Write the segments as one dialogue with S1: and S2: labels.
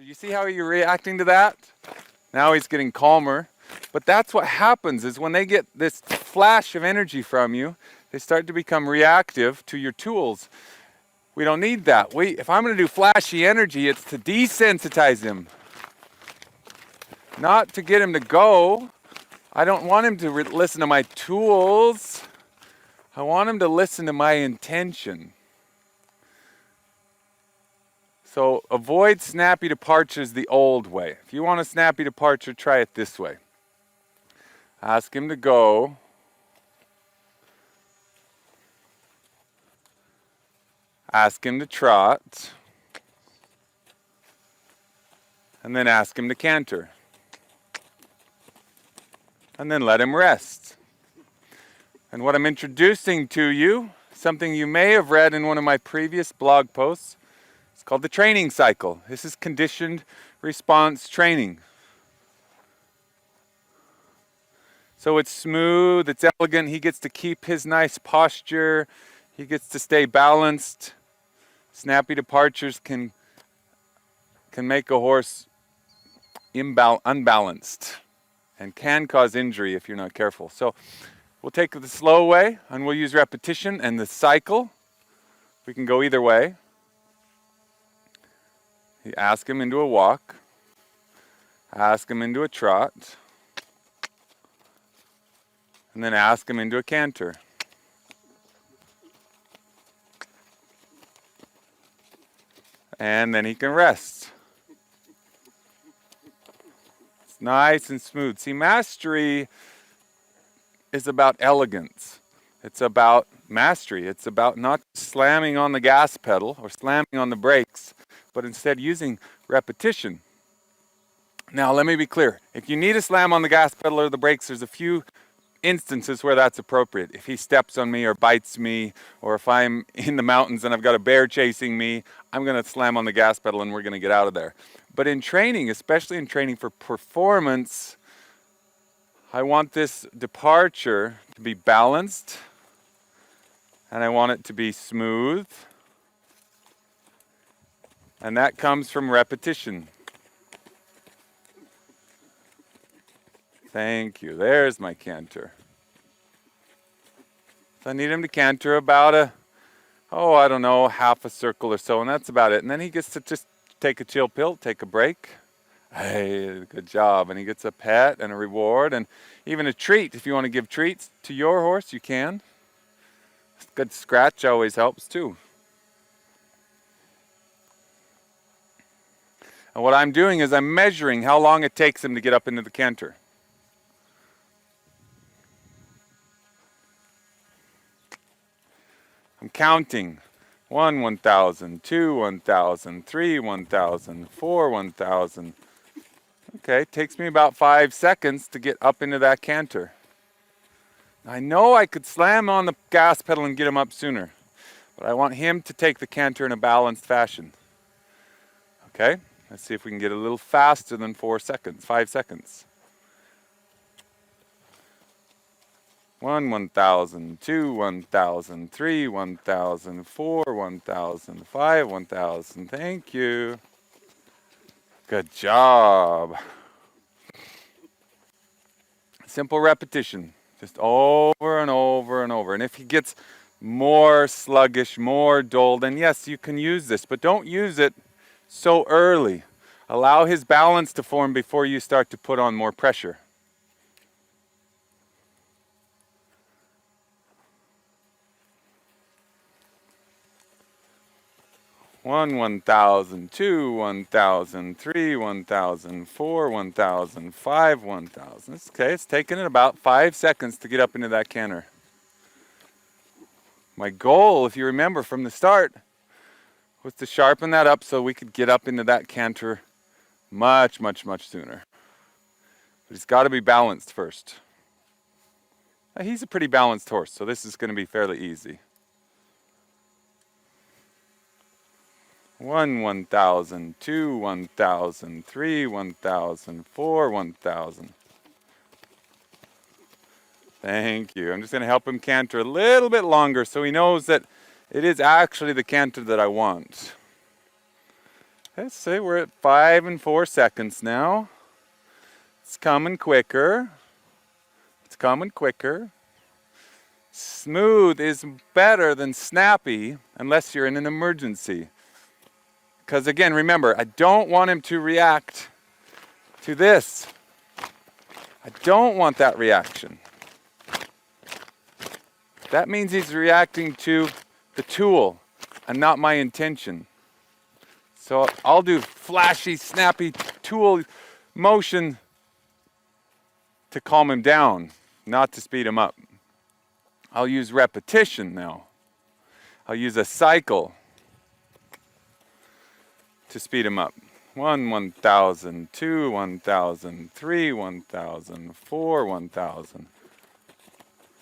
S1: You see how you're reacting to that? Now he's getting calmer. But that's what happens is when they get this flash of energy from you, they start to become reactive to your tools. We don't need that. If I'm going to do flashy energy, it's to desensitize him. Not to get him to go. I don't want him to listen to my tools. I want him to listen to my intention. So avoid snappy departures the old way. If you want a snappy departure, try it this way. Ask him to go. Ask him to trot. And then ask him to canter. And then let him rest. And what I'm introducing to you, something you may have read in one of my previous blog posts, it's called the training cycle. This is conditioned response training. So it's smooth, it's elegant, he gets to keep his nice posture, he gets to stay balanced. Snappy departures can make a horse unbalanced and can cause injury if you're not careful. So we'll take the slow way and we'll use repetition and the cycle. We can go either way. You ask him into a walk, ask him into a trot, and then ask him into a canter. And then he can rest. It's nice and smooth. See, mastery is about elegance. It's about mastery. It's about not slamming on the gas pedal or slamming on the brakes, but instead using repetition. Now, let me be clear. If you need to slam on the gas pedal or the brakes, there's a few instances where that's appropriate. If he steps on me or bites me, or if I'm in the mountains and I've got a bear chasing me, I'm going to slam on the gas pedal and we're going to get out of there. But in training, especially in training for performance, I want this departure to be balanced and I want it to be smooth. And that comes from repetition. Thank you. There's my canter. So I need him to canter about I don't know, half a circle or so, and that's about it. And then he gets to just take a chill pill, take a break. Hey, good job. And he gets a pet and a reward and even a treat. If you want to give treats to your horse, you can. A good scratch always helps too. And what I'm doing is I'm measuring how long it takes him to get up into the canter. I'm counting. 1, 1,000, 2, 1,000, 3, 1,000, 4, 1,000. Okay, it takes me about 5 seconds to get up into that canter. I know I could slam on the gas pedal and get him up sooner, but I want him to take the canter in a balanced fashion. Okay, let's see if we can get a little faster than 5 seconds. 1, 1,000, 2, 1,000, 3, 1,000, 4, 1,000, 5, 1,000. Thank you. Good job. Simple repetition, just over and over and over. And if he gets more sluggish, more dull, then yes, you can use this, but don't use it so early. Allow his balance to form before you start to put on more pressure. One, 1,000, 2, 1,000, 3, 1,000, 4, 1,000, 5, 1,000. Okay, it's taken it about 5 seconds to get up into that canter. My goal, if you remember from the start, was to sharpen that up so we could get up into that canter much, much, much sooner. But it's got to be balanced first. Now, he's a pretty balanced horse, so this is going to be fairly easy. 1, 1,000, 2, 1,000, 3, 1,000, 4, 1,000. Thank you. I'm just going to help him canter a little bit longer so he knows that it is actually the canter that I want. Let's say we're at 5 and 4 seconds now. It's coming quicker. It's coming quicker. Smooth is better than snappy unless you're in an emergency. Because again, remember, I don't want him to react to this. I don't want that reaction. That means he's reacting to the tool and not my intention. So I'll do flashy, snappy tool motion to calm him down, not to speed him up. I'll use repetition now. I'll use a cycle to speed him up. 1, 1,000, 2, 1,000, 3, 1,000, 4, 1,000.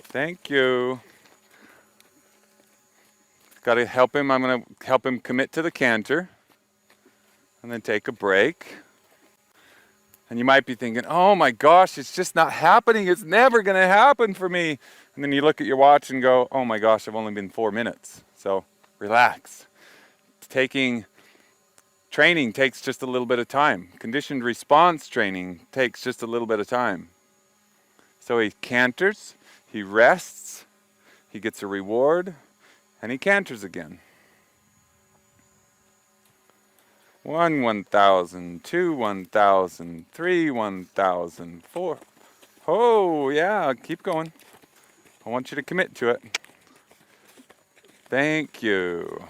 S1: Thank you. Got to help him. I'm going to help him commit to the canter and then take a break. And you might be thinking, oh my gosh, it's just not happening. It's never going to happen for me. And then you look at your watch and go, oh my gosh, I've only been 4 minutes. So relax. Training takes just a little bit of time. Conditioned response training takes just a little bit of time. So he canters, he rests, he gets a reward, and he canters again. 1, 1,000, 2, 1,000, 3, 1,000, 4. Oh, yeah, keep going. I want you to commit to it. Thank you.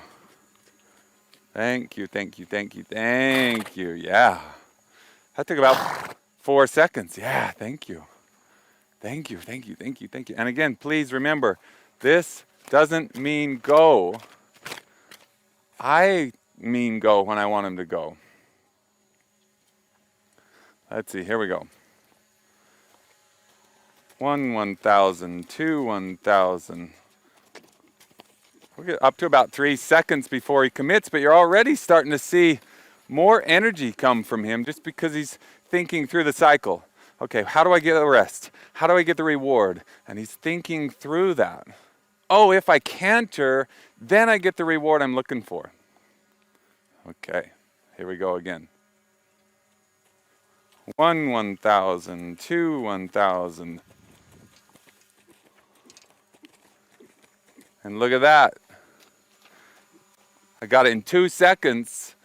S1: Thank you, thank you, thank you, thank you. Yeah. That took about 4 seconds. Yeah, thank you. Thank you, thank you, thank you, thank you. And again, please remember, this doesn't mean go. I mean go when I want him to go. Let's see, here we go. 1, 1,000, 2, 1,000. We'll get up to about 3 seconds before he commits, but you're already starting to see more energy come from him just because he's thinking through the cycle. Okay, how do I get the rest? How do I get the reward? And he's thinking through that. Oh, if I canter, then I get the reward I'm looking for. Okay, here we go again. 1, 1,000, 2, 1,000. And look at that. I got it in 2 seconds,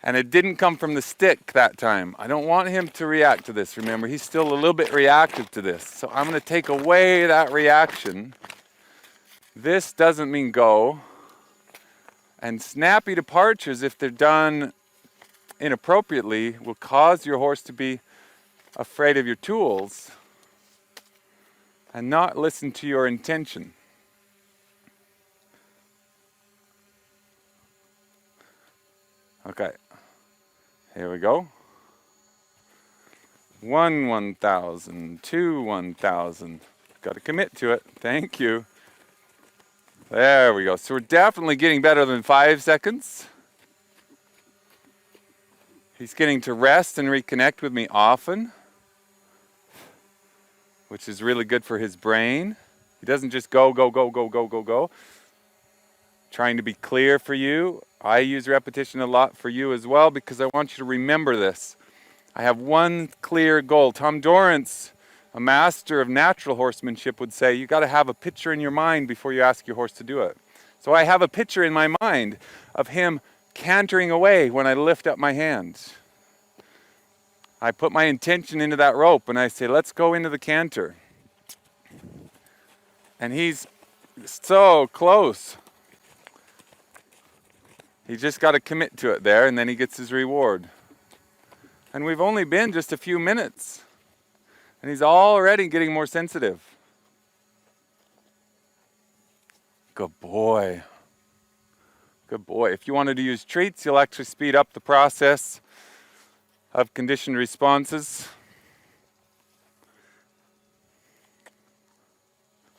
S1: and it didn't come from the stick that time. I don't want him to react to this. Remember, he's still a little bit reactive to this. So I'm going to take away that reaction. This doesn't mean go. And snappy departures, if they're done inappropriately, will cause your horse to be afraid of your tools and not listen to your intention. Okay, here we go. 1, 1,000, 2, 1,000. Got to commit to it. Thank you. There we go. So we're definitely getting better than 5 seconds. He's getting to rest and reconnect with me often, which is really good for his brain. He doesn't just go, go, go, go, go, go, go. Trying to be clear for you. I use repetition a lot for you as well because I want you to remember this. I have one clear goal. Tom Dorrance, a master of natural horsemanship, would say you got to have a picture in your mind before you ask your horse to do it. So I have a picture in my mind of him cantering away when I lift up my hands. I put my intention into that rope and I say, let's go into the canter. And he's so close. He just got to commit to it there, and then he gets his reward. And we've only been just a few minutes, and he's already getting more sensitive. Good boy. Good boy. If you wanted to use treats, you'll actually speed up the process of conditioned responses.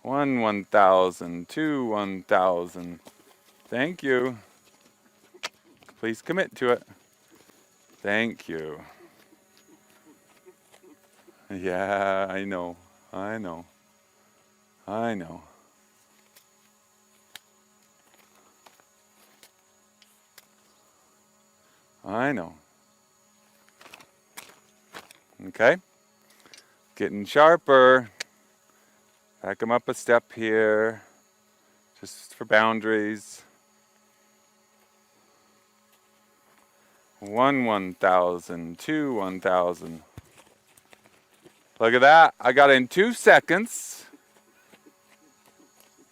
S1: 1, 1,000, 2, 1,000. Thank you. Please commit to it. Thank you. Yeah, I know. I know. I know. I know. Okay. Getting sharper. Back him up a step here. Just for boundaries. 1,000, 2, 1,000. Look at that. I got it in 2 seconds.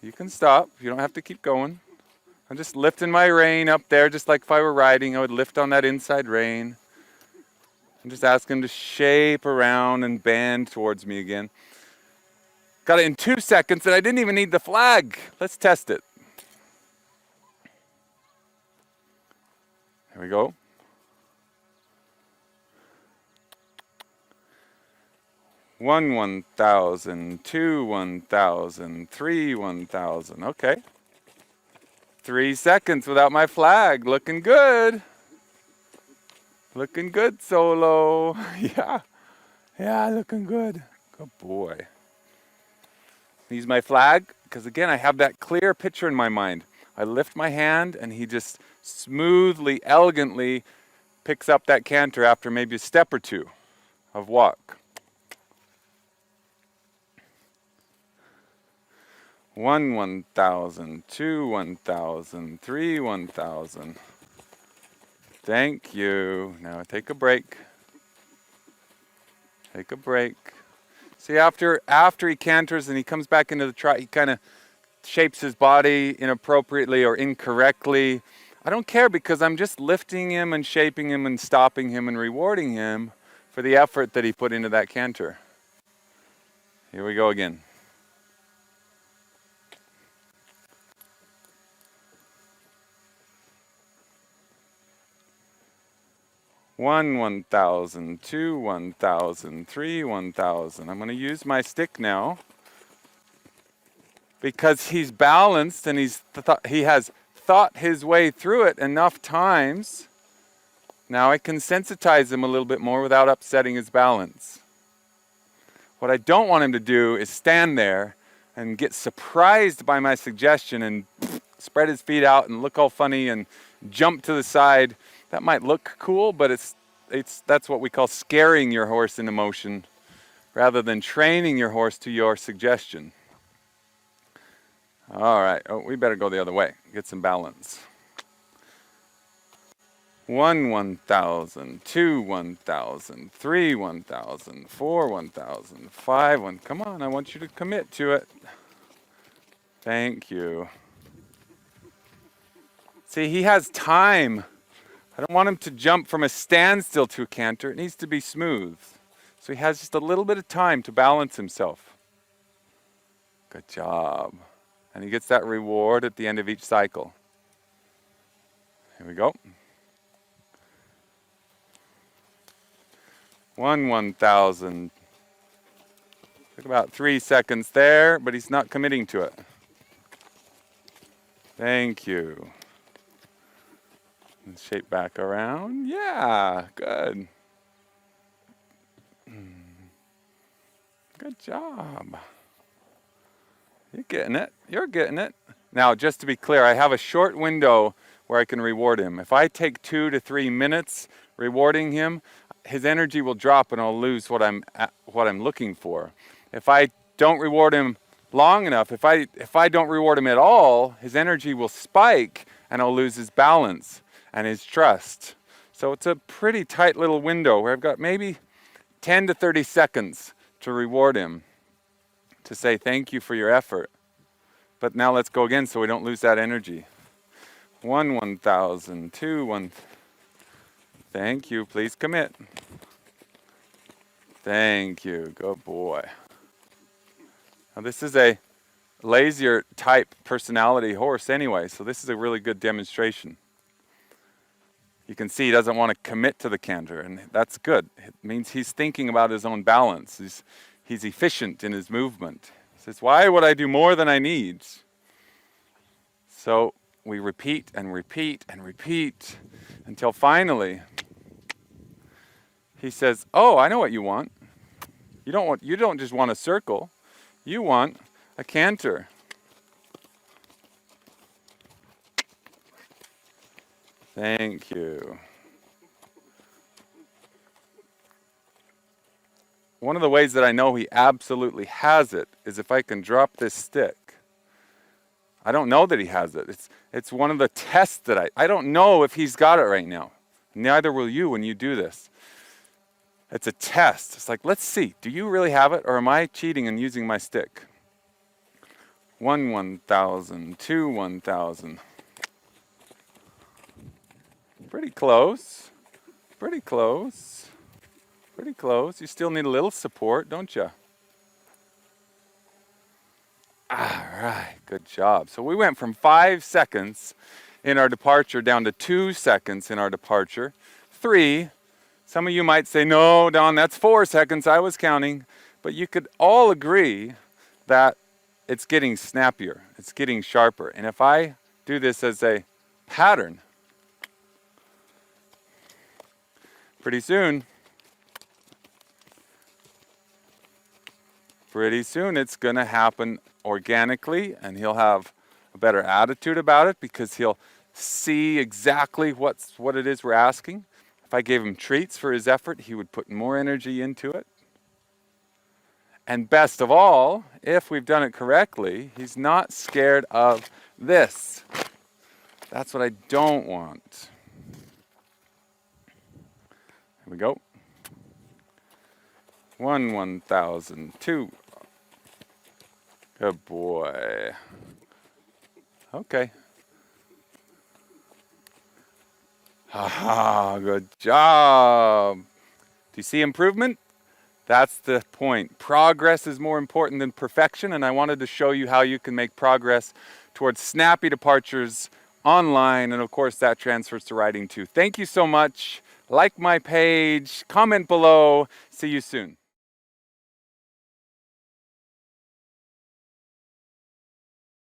S1: You can stop. You don't have to keep going. I'm just lifting my rein up there, just like if I were riding. I would lift on that inside rein. I'm just asking him to shape around and bend towards me again. Got it in 2 seconds, and I didn't even need the flag. Let's test it. Here we go. 1,000, 2, 1,000, 3, 1,000. Okay. 3 seconds without my flag. Looking good. Looking good, Solo. Yeah, looking good. Good boy. Use my flag, because again, I have that clear picture in my mind. I lift my hand, and he just smoothly, elegantly picks up that canter after maybe a step or two of walk. 1,000, 2, 1,000, 3, 1,000. Thank you. Now take a break. Take a break. See, after he canters and he comes back into the trot, he kind of shapes his body inappropriately or incorrectly. I don't care, because I'm just lifting him and shaping him and stopping him and rewarding him for the effort that he put into that canter. Here we go again. 1,000, 2, 1,000, 3, 1,000. I'm going to use my stick now, because he's balanced and he has thought his way through it enough times. Now I can sensitize him a little bit more without upsetting his balance. What I don't want him to do is stand there and get surprised by my suggestion and spread his feet out and look all funny and jump to the side. That might look cool, but that's what we call scaring your horse into motion rather than training your horse to your suggestion. All right, we better go the other way, get some balance. 1,000, 2, 1,000, 3, 1,000, 4, 1,000, 5, 1. Come on, I want you to commit to it. Thank you. See, he has time. I don't want him to jump from a standstill to a canter. It needs to be smooth. So he has just a little bit of time to balance himself. Good job. And he gets that reward at the end of each cycle. Here we go. 1,000. Took about 3 seconds there, but he's not committing to it. Thank you. Shape back around. Yeah, good. Good job. You're getting it. You're getting it. Now, just to be clear, I have a short window where I can reward him. If I take 2 to 3 minutes rewarding him, his energy will drop and I'll lose what I'm looking for. If I don't reward him long enough, if I don't reward him at all, his energy will spike and I'll lose his balance and his trust. So it's a pretty tight little window where I've got maybe 10 to 30 seconds to reward him, to say thank you for your effort. But now let's go again so we don't lose that energy. 1,000, 2, 1. Thank you, please commit. Thank you, good boy. Now this is a lazier type personality horse anyway, so this is a really good demonstration. You can see he doesn't want to commit to the canter, and that's good. It means he's thinking about his own balance. He's efficient in his movement. He says, why would I do more than I need? So we repeat and repeat and repeat until finally he says, oh, I know what you want. You don't just want a circle. You want a canter. Thank you. one of the ways that I know he absolutely has it is if I can drop this stick. I don't know that he has it. It's one of the tests that I don't know if he's got it right now. Neither will you when you do this. It's a test. It's like, let's see, do you really have it, or am I cheating and using my stick? 1,000, 2, 1,000. Pretty close. Pretty close. Pretty close. You still need a little support, don't you? All right, good job. So we went from 5 seconds in our departure down to 2 seconds in our departure. 3. Some of you might say, no, Don, that's 4 seconds. I was counting. But you could all agree that it's getting snappier. It's getting sharper. And if I do this as a pattern, pretty soon it's going to happen organically, and he'll have a better attitude about it because he'll see exactly what it is we're asking. If I gave him treats for his effort, he would put more energy into it. And best of all, if we've done it correctly, he's not scared of this. That's what I don't want. Here we go. 1,000, 2. Good boy. Okay. Good job. Do you see improvement? That's the point. Progress is more important than perfection, and I wanted to show you how you can make progress towards snappy departures online, and of course that transfers to riding too. Thank you so much. Like my page, comment below. See you soon.